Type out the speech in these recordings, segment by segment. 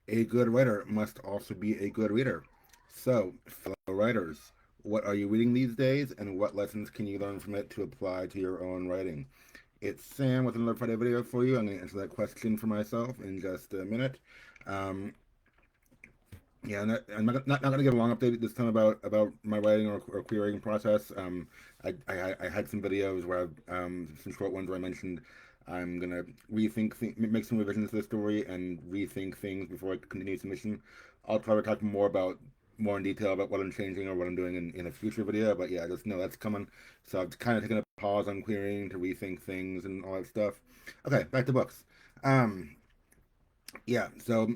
A good writer must also be a good reader. So, fellow writers, what are you reading these days, and what lessons can you learn from it to apply to your own writing? It's Sam with another Friday video for you. I'm going to answer that question for myself in just a minute. Um, yeah, I'm not going to give a long update this time about my writing or queer writing process. I had some videos where some short ones where I mentioned I'm going to make some revisions to the story and rethink things before I continue submission. I'll try to talk more in detail about what I'm changing or what I'm doing in a future video. But yeah, just know that's coming. So I've kind of taken a pause on querying to rethink things and all that stuff. Okay, back to books. Um, yeah, so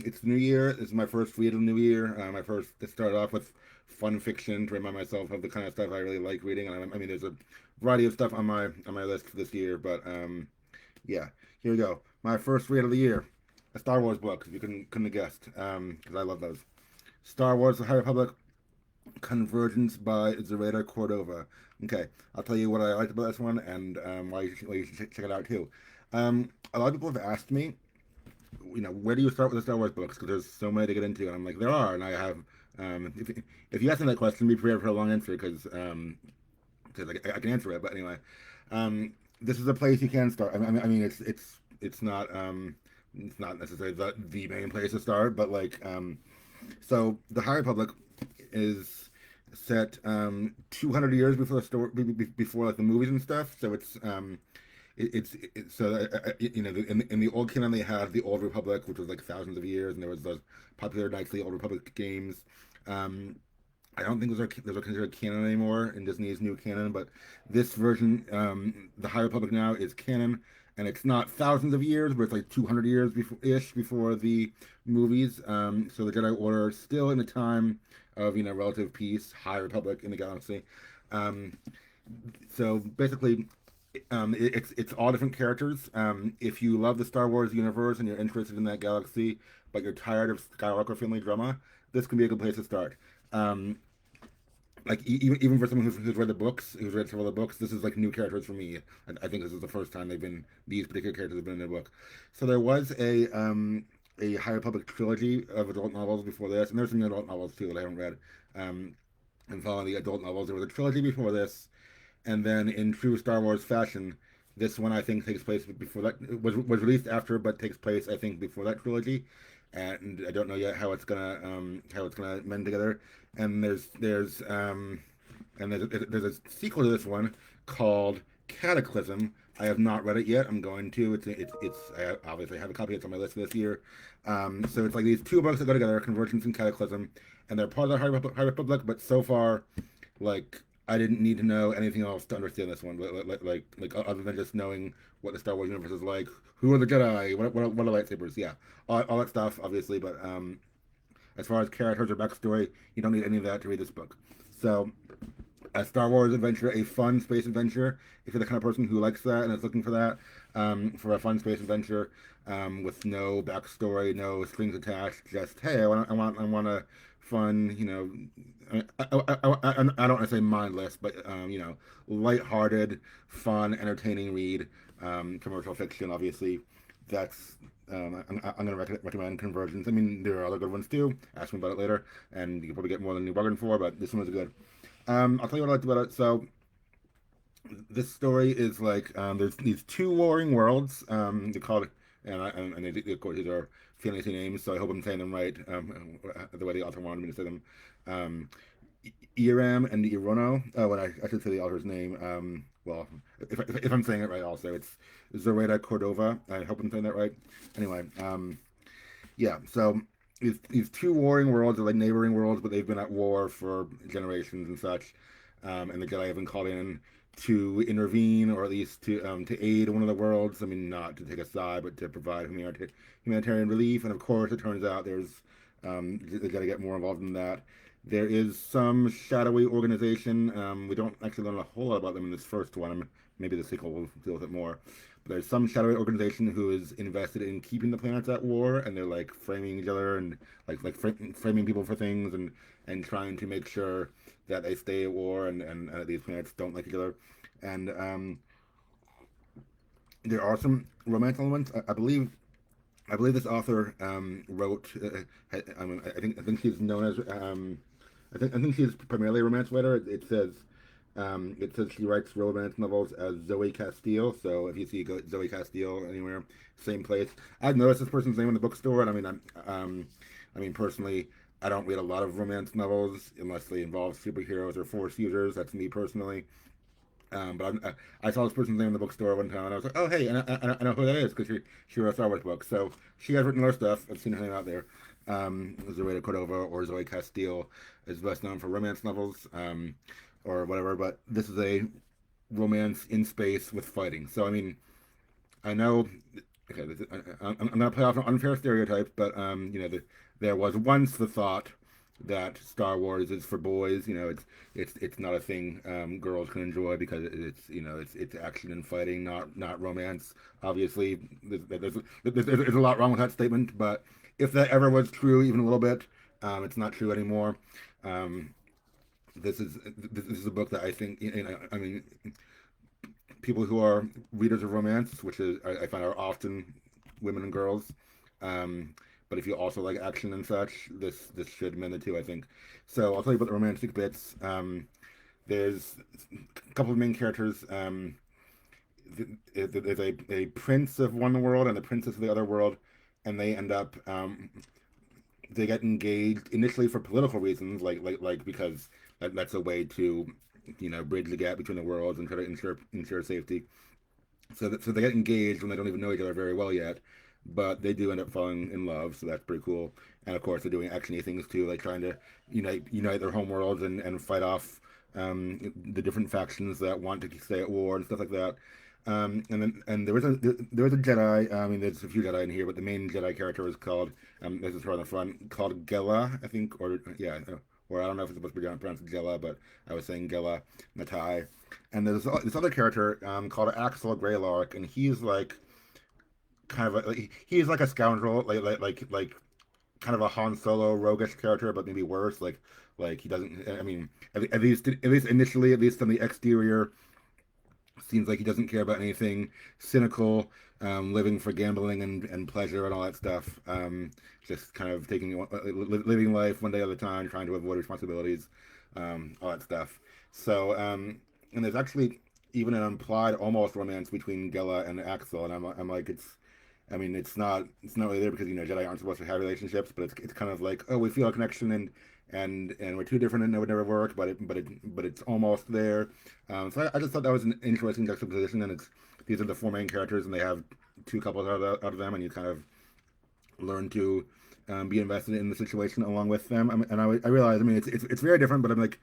it's New Year. This is my first read of the New Year. My first to start off with fun fiction to remind myself of the kind of stuff I really like reading. And I mean, there's a variety of stuff on my list for this year, but yeah, here we go. My first read of the year, a Star Wars book. If you couldn't have guessed, because I love those. Star Wars: The High Republic, Convergence by Zoraida Córdova. Okay, I'll tell you what I liked about this one and why you should check it out too. A lot of people have asked me, where do you start with the Star Wars books? Because there's so many to get into, and I'm like, there are, and I have. If you ask me that question, be prepared for a long answer because I can answer it. But anyway, this is a place you can start. I mean, it's not necessarily the main place to start, but so the High Republic is set 200 years before the story, before like the movies and stuff. So it's so in the old canon they had the Old Republic, which was like thousands of years, and there was those popular Knights of the Old Republic games. Um, I don't think those are considered canon anymore in Disney's new canon, but this version, the High Republic now is canon, and it's not thousands of years, but it's like 200 years before the movies. So the Jedi Order is still in a time of relative peace, High Republic in the galaxy. Um, so basically, it's all different characters. If you love the Star Wars universe and you're interested in that galaxy, but you're tired of Skywalker family drama, this can be a good place to start. Um, even for someone who's read the books, who's read several of the books, this is like new characters for me. I think this is the first time these particular characters have been in the book. So there was a High Republic trilogy of adult novels before this, and there's some adult novels too that I haven't read. Um, and following the adult novels, there was a trilogy before this, and then in true Star Wars fashion, this one I think takes place before that was released after, but takes place I think before that trilogy, and I don't know yet how it's gonna mend together. And there's a sequel to this one called Cataclysm. I have not read it yet. I'm going to. I obviously have a copy. It's on my list for this year. So it's like these two books that go together, Convergence and Cataclysm, and they're part of the High Republic. But so far, like I didn't need to know anything else to understand this one, other than just knowing what the Star Wars universe is like. Who are the Jedi? What are lightsabers? Yeah, all that stuff, obviously. But as far as characters or backstory, you don't need any of that to read this book. So, a Star Wars adventure, a fun space adventure. If you're the kind of person who likes that and is looking for that, for a fun space adventure, with no backstory, no strings attached, just hey, I want a fun, I don't want to say mindless, but lighthearted, fun, entertaining read. Commercial fiction, obviously. That's I'm going to recommend Convergence. I mean, there are other good ones too. Ask me about it later, and you can probably get more than you bargained for. But this one was good. I'll tell you what I liked about it. So this story is like there's these two warring worlds. They call it, and of course these are fantasy names, so I hope I'm saying them right. The way the author wanted me to say them. Um, Iram and Irono. Oh, and I should say the author's name. Well, if I'm saying it right, also it's Zoraida Córdova. I hope I'm saying that right. Anyway, yeah. So these two warring worlds are like neighboring worlds, but they've been at war for generations and such. And the Jedi have been called in to intervene, or at least to aid one of the worlds. I mean, not to take a side, but to provide humanitarian relief. And of course, it turns out they got to get more involved in that. There is some shadowy organization. We don't actually learn a whole lot about them in this first one. Maybe the sequel will deal with it more. But there's some shadowy organization who is invested in keeping the planets at war, and they're like framing each other and framing people for things and trying to make sure that they stay at war and these planets don't like each other. And there are some romance elements. I believe I believe this author wrote. I think she's known as. I think she's primarily a romance writer. It says she writes romance novels as Zoe Castile. So if you see Zoe Castile anywhere, same place. I've noticed this person's name in the bookstore, and I mean personally, I don't read a lot of romance novels unless they involve superheroes or force users. That's me personally. I saw this person's name in the bookstore one time, and I was like, "Oh, hey!" And I know who that is because she wrote a Star Wars book. So she has written other stuff. I've seen her name out there. Zoraida Cordova or Zoe Castile is best known for romance novels, or whatever. But this is a romance in space with fighting. So I mean, I know. Okay, I'm gonna play off an unfair stereotype, but there was once the thought that Star Wars is for boys. It's not a thing girls can enjoy because it's action and fighting, not romance. Obviously, there's a lot wrong with that statement, but if that ever was true, even a little bit, it's not true anymore. Um, this is a book that I think I mean people who are readers of romance, which I find are often women and girls. Um, but if you also like action and such, this should mend the two, I think. So I'll tell you about the romantic bits. There's a couple of main characters. There's a prince of one world and a princess of the other world, and they end up they get engaged initially for political reasons, like because that's a way to bridge the gap between the worlds and try to ensure safety. So they get engaged when they don't even know each other very well yet, but they do end up falling in love. So that's pretty cool. And of course, they're doing actiony things too, like trying to unite their home worlds and fight off the different factions that want to stay at war and stuff like that. And there was a Jedi. I mean, there's a few Jedi in here, but the main Jedi character is called this is her on the front called Gela, I think, or yeah, or I don't know if it's supposed to be pronounced Gela, but I was saying Gela Natai. And there's this other character called Axel Greylark, and he's like he's like a scoundrel, like kind of a Han Solo roguish character, but maybe worse. Like he doesn't. I mean, at least initially, at least on the exterior, seems like he doesn't care about anything. Cynical, living for gambling and pleasure and all that stuff. Just kind of living life one day at a time, trying to avoid responsibilities, all that stuff. So, and there's actually even an implied almost romance between Gela and Axel, and I'm like, I mean, it's not really there because Jedi aren't supposed to have relationships, but it's kind of like, oh, we feel a connection and we're too different and it would never work, but it's almost there. So I just thought that was an interesting juxtaposition, and it's these are the four main characters, and they have two couples out of them, and you kind of learn to be invested in the situation along with them. I realize, I mean, it's very different, but I'm like,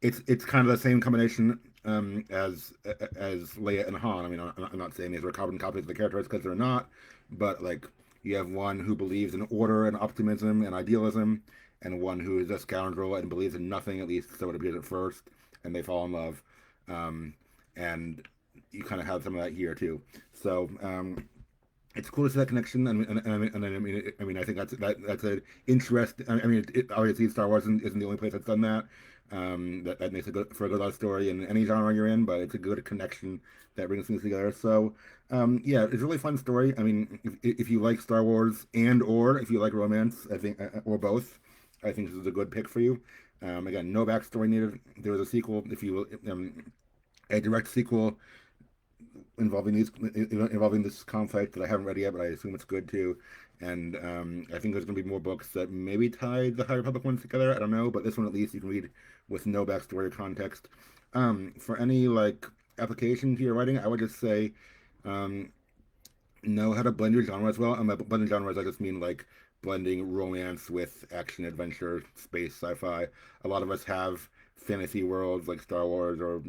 it's kind of the same combination as Leia and Han. I mean, I'm not saying these are carbon copies of the characters because they're not, but like you have one who believes in order and optimism and idealism, and one who is a scoundrel and believes in nothing, at least so it appears at first, and they fall in love. Um, and you kind of have some of that here too. So it's cool to see that connection, I mean, I think that's an interest. I mean, obviously Star Wars isn't the only place that's done that. That makes a good love story in any genre you're in, but it's a good connection that brings things together. So, yeah, it's a really fun story. I mean, if you like Star Wars or if you like romance, I think, or both, I think this is a good pick for you. Again, no backstory needed. There was a sequel, if you a direct sequel involving this conflict that I haven't read yet, but I assume it's good too. And I think there's going to be more books that maybe tie the High Republic ones together. I don't know, but this one at least you can read with no backstory or context. For any like application to your writing, I would just say um, know how to blend your genres well. And by blending genres, I just mean like blending romance with action, adventure, space, sci-fi. A lot of us have fantasy worlds like Star Wars or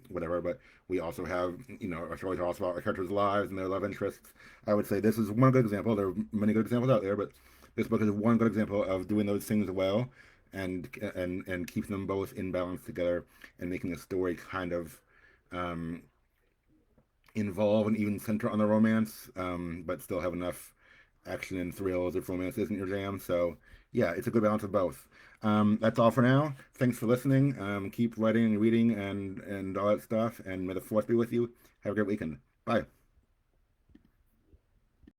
whatever, but we also have our story tells about our characters' lives and their love interests. I would say this is one good example. There are many good examples out there, but this book is one good example of doing those things well and keeping them both in balance together and making the story kind of um, involve and even center on the romance, but still have enough action and thrills if romance isn't your jam. So yeah, it's a good balance of both. That's all for now. Thanks for listening. Keep writing and reading and all that stuff. And may the force be with you. Have a great weekend. Bye.